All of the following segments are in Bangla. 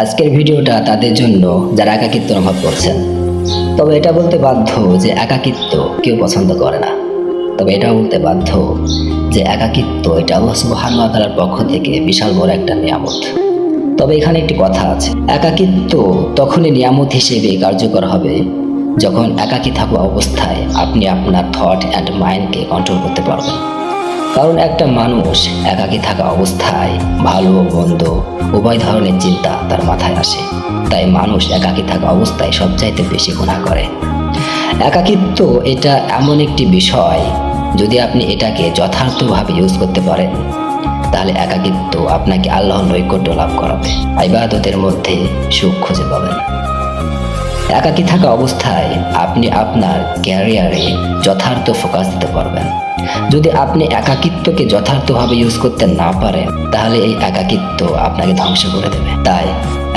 আজকের ভিডিওটা তাদের জন্য যারা একাকিত্ব অনুভব করছেন। তবে এটা বলতে বাধ্য যে একাকিত্ব কেউ পছন্দ করে না। তবে এটা বলতে বাধ্য যে একাকিত্ব এটা আল্লাহ সুবহানাহু ওয়া তাআলার পক্ষ থেকে বিশাল বড় একটা নিয়ামত। তবে এখানে একটি কথা আছে, একাকিত্ব তখনই নিয়ামত হিসেবে কার্যকর হবে যখন একাকী থাকা অবস্থায় আপনি আপনার থট অ্যান্ড মাইন্ডকে কন্ট্রোল করতে পারবেন। কারণ একটা মানুষ একাকী থাকা অবস্থায় ভালো মন্দ উভয় ধরনের চিন্তা তার মাথায় আসে। তাই মানুষ একাকী থাকা অবস্থায় সবচাইতে বেশি গুনাহ করে। একাকিত্ব এটা এমন একটি বিষয়, যদি আপনি এটাকে যথার্থভাবে ইউজ করতে পারেন তাহলে একাকিত্ব আপনাকে আল্লাহর নৈকট্য লাভ করাবে, ইবাদতের মধ্যে সুখ খুঁজে পাবেন। একাকী থাকা অবস্থায় আপনি আপনার ক্যারিয়ারে যথার্থ ফোকাস দিতে পারবেন। যদি আপনি একাকিত্বকে যথার্থভাবে ইউজ করতে না পারেন তাহলে এই একাকিত্ব আপনাকে ধ্বংস করে দেবে। তাই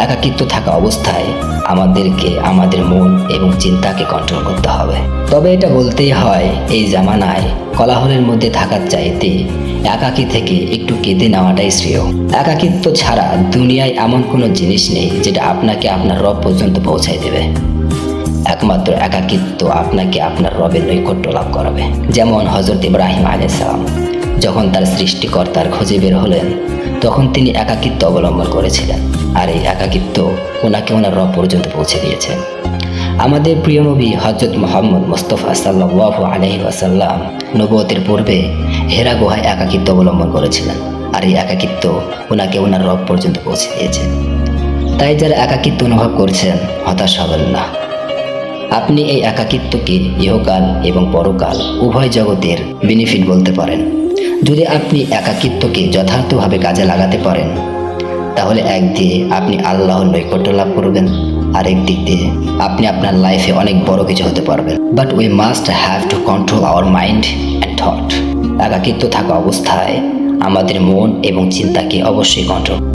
একাকিত্ব থাকা অবস্থায় আমাদেরকে আমাদের মন এবং চিন্তাকে কন্ট্রোল করতে হবে। তবে এটা বলতেই হয়, এই জামানায় কোলাহলের মধ্যে থাকার চাইতে একাকী থেকে একটু কেঁদে নেওয়াটাই শ্রেয়। একাকিত্ব ছাড়া দুনিয়ায় এমন কোনো জিনিস নেই যেটা আপনাকে আপনার রব পর্যন্ত পৌঁছায় দেবে। একমাত্র একাকিত্ব আপনাকে আপনার রবের নৈকট্য লাভ করাবে। যেমন হযরত ইব্রাহিম আলাইহিস সালাম যখন তার সৃষ্টিকর্তার খোঁজে বের হলেন তখন তিনি একাকিত্ব অবলম্বন করেছিলেন, আর এই একাকিত্ব ওনাকে ওনার রব পর্যন্ত পৌঁছে দিয়েছেন। আমাদের প্রিয় নবী হযরত মুহাম্মদ মুস্তাফা সাল্লাল্লাহু আলাইহি ওয়াসাল্লাম নবুয়তের পূর্বে হেরা গুহায় একাকিত্ব অবলম্বন করেছিলেন, আর এই একাকিত্ব ওনাকে ওনার রব পর্যন্ত পৌঁছে দিয়েছে। তাই যারা একাকিত্ব অনুভব করছেন হতাশ হবেন না। আপনি এই একাকিত্বকে ইহকাল এবং পরকাল উভয় জগতের বেনিফিট বলতে পারেন। যদি আপনি একাকিত্বকে যথার্থভাবে কাজে লাগাতে পারেন তাহলে একদিকে আপনি আল্লাহর নৈকট্য লাভ করবেন, আর একদিক দিয়ে আপনি আপনার লাইফে অনেক বড় কিছু হতে পারবেন। But we must have to control our mind and thought. একাকিত্ব থাকা অবস্থায় আমাদের মন এবং চিন্তাকে অবশ্যই কন্ট্রোল